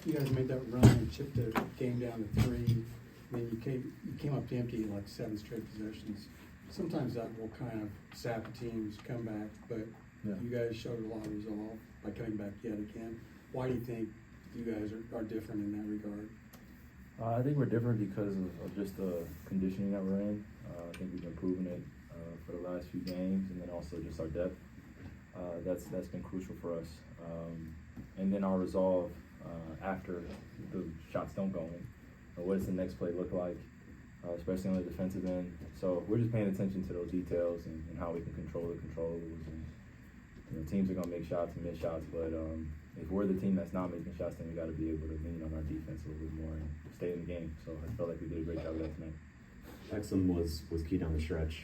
you guys made that run and chipped the game down to 3. I mean, you came up empty like 7 straight possessions. Sometimes that will kind of sap a team's comeback, but you guys showed a lot of resolve by coming back yet again. Why do you think you guys are different in that regard? I think we're different because of just the conditioning that we're in. I think we've been proving it for the last few games, and then also just our depth. That's been crucial for us. And then our resolve after the shots don't go in. What does the next play look like, especially on the defensive end? So we're just paying attention to those details and how we can control the controllables. And teams are going to make shots and miss shots, but if we're the team that's not making shots, then we got to be able to lean on our defense a little bit more and stay in the game. So I felt like we did a great job of that tonight. Exum was key down the stretch.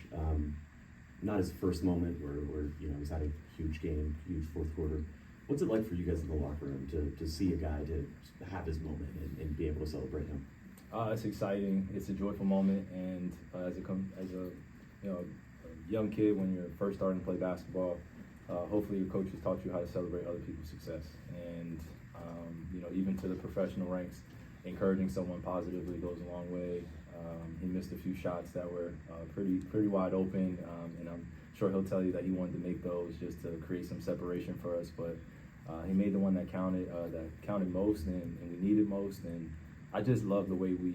Not his first moment where he's had a huge game, huge fourth quarter. What's it like for you guys in the locker room to see a guy to have his moment and be able to celebrate him? It's exciting. It's a joyful moment, and as a young kid when you're first starting to play basketball, hopefully your coach has taught you how to celebrate other people's success. And even to the professional ranks, encouraging someone positively goes a long way. He missed a few shots that were pretty wide open, and I'm sure he'll tell you that he wanted to make those just to create some separation for us. But he made the one that counted most, and we needed most. And I just love the way we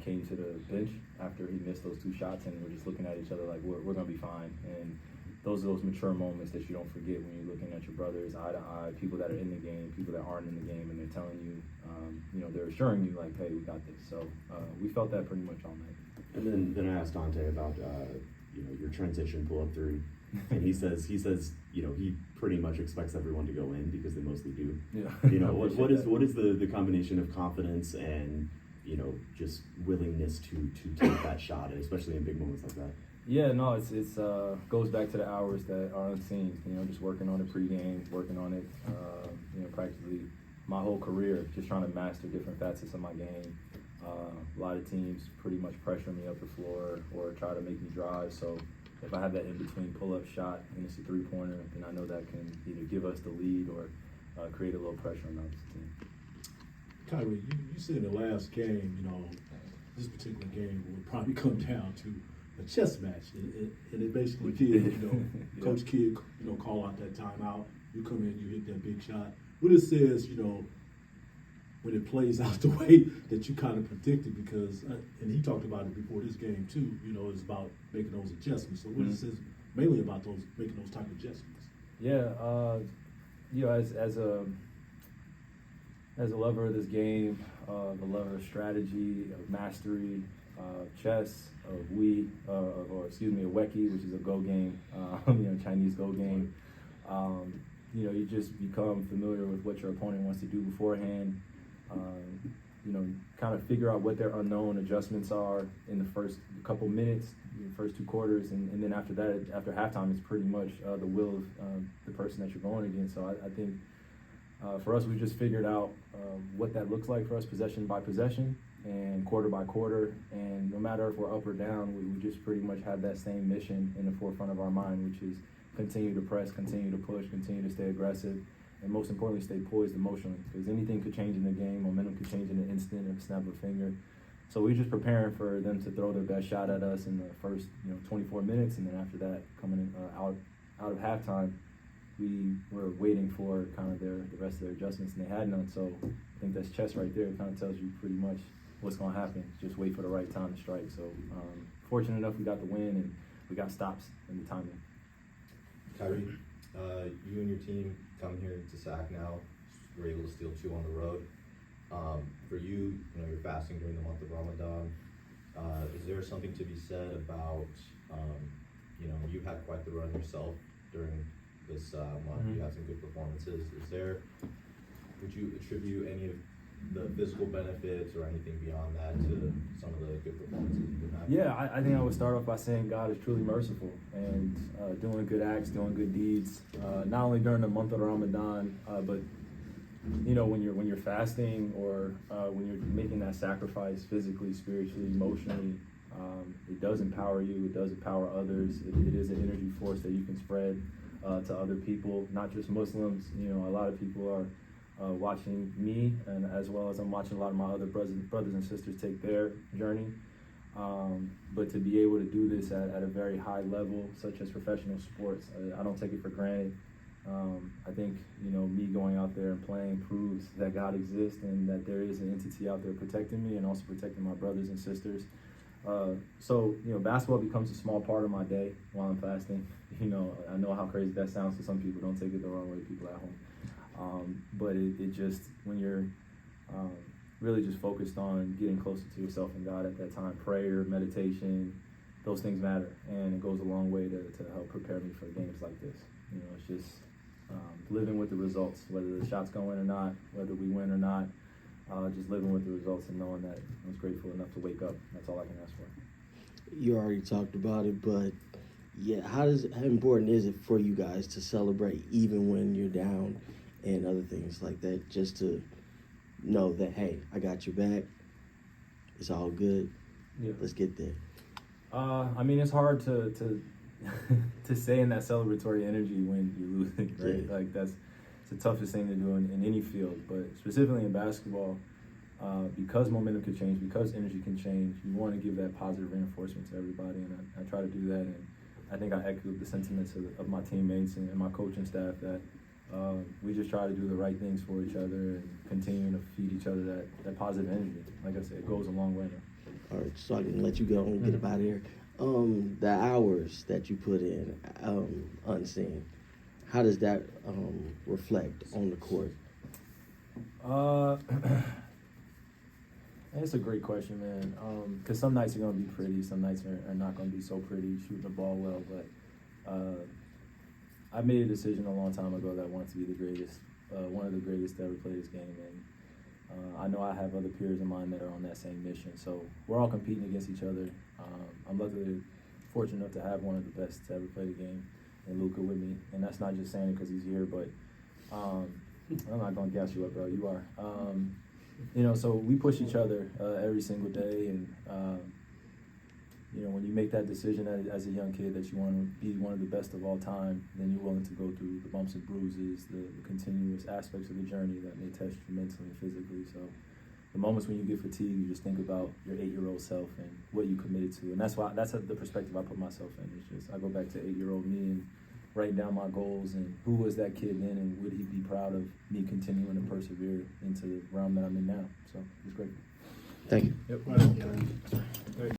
came to the bench after he missed those 2 shots, and we're just looking at each other like we're gonna be fine. And those are those mature moments that you don't forget when you're looking at your brothers eye to eye, people that are in the game, people that aren't in the game, and they're telling you, they're assuring you like, hey, we got this. So we felt that pretty much all night. And then I asked Dante about your transition pull-up 3, and he says he pretty much expects everyone to go in because they mostly do. Yeah. What is the combination of confidence and just willingness to take that shot, especially in big moments like that? Yeah, no, it's goes back to the hours that are unseen. Just working on it pregame, working on it, practically my whole career, just trying to master different facets of my game. A lot of teams pretty much pressure me up the floor or try to make me drive. So if I have that in-between pull-up shot and it's a 3-pointer, then I know that can either give us the lead or create a little pressure on the opposite team. Kyrie, you said in the last game, this particular game would probably come down to a chess match, and it basically did. Yeah. Coach Kidd, call out that timeout. You come in, you hit that big shot. What it says, when it plays out the way that you kind of predicted, because and he talked about it before this game too. It's about making those adjustments. So what it says mainly about making those type of adjustments. Yeah, as a lover of this game, a lover of strategy, of mastery, chess, of Weki, which is a Go game, Chinese Go game. You just become familiar with what your opponent wants to do beforehand. Kind of figure out what their unknown adjustments are in the first couple minutes, the first 2 quarters, and then after that, after halftime, it's pretty much the will of the person that you're going against. So I think for us, we just figured out what that looks like for us, possession by possession and quarter by quarter. And no matter if we're up or down, we just pretty much have that same mission in the forefront of our mind, which is continue to press, continue to push, continue to stay aggressive, and most importantly, stay poised emotionally, because anything could change in the game. Momentum could change in an instant, a snap of a finger. So we're just preparing for them to throw their best shot at us in the first 24 minutes, and then after that, coming in, out of halftime, we were waiting for kind of the rest of their adjustments, and they had none. So I think that's chess right there. It kind of tells you pretty much what's going to happen. Just wait for the right time to strike. So fortunate enough, we got the win, and we got stops in the timing. Kyrie, you and your team come here to SAC now. We're able to steal 2 on the road. For you, you're fasting during the month of Ramadan. Is there something to be said about, you've had quite the run yourself during this month. You had some good performances. Would you attribute any of the physical benefits or anything beyond that to some of the good performances you've been having? Yeah, I think I would start off by saying God is truly merciful and doing good acts, doing good deeds, not only during the month of Ramadan, but when you're fasting or when you're making that sacrifice physically, spiritually, emotionally, it does empower you. It does empower others. It is an energy force that you can spread to other people, not just Muslims. A lot of people are watching me, and as well as I'm watching a lot of my other brothers and sisters take their journey. But to be able to do this at a very high level, such as professional sports, I don't take it for granted. I think, me going out there and playing proves that God exists and that there is an entity out there protecting me and also protecting my brothers and sisters. So basketball becomes a small part of my day while I'm fasting. I know how crazy that sounds to some people. Don't take it the wrong way, people at home. But it just, when you're really just focused on getting closer to yourself and God at that time, prayer, meditation, those things matter. And it goes a long way to help prepare me for games like this. It's just living with the results, whether the shots go in or not, whether we win or not, just living with the results and knowing that I was grateful enough to wake up. That's all I can ask for. You already talked about it, but yeah, how important is it for you guys to celebrate even when you're down and other things like that, just to know that, hey, I got your back, it's all good, let's get there? It's hard to to stay in that celebratory energy when you're losing, right? Yeah. Like it's the toughest thing to do in any field, but specifically in basketball, because momentum can change, because energy can change, you want to give that positive reinforcement to everybody, and I try to do that, and I think I echoed the sentiments of my teammates and my coaching staff that we just try to do the right things for each other and continue to feed each other that positive energy. Like I said, it goes a long way now. All right, so I can let you go and get up out of here. The hours that you put in, unseen, how does that reflect on the court? That's a great question, man. Because some nights are going to be pretty, some nights are not going to be so pretty, shooting the ball well. But I made a decision a long time ago that I wanted to be the greatest, one of the greatest to ever play this game. And I know I have other peers of mine that are on that same mission. So we're all competing against each other. I'm luckily fortunate enough to have one of the best to ever play the game, and Luka with me. And that's not just saying it because he's here, but I'm not going to gas you up, bro. You are. So we push each other every single day. And, when you make that decision as a young kid that you want to be one of the best of all time, then you're willing to go through the bumps and bruises, the continuous aspects of the journey that may test you mentally and physically. So the moments when you get fatigued, you just think about your 8-year-old self and what you committed to. And that's the perspective I put myself in. It's just, I go back to 8-year-old me and writing down my goals and who was that kid then and would he be proud of me continuing to persevere into the realm that I'm in now. So it's great. Thank you. Yep. Right on, Kyrie.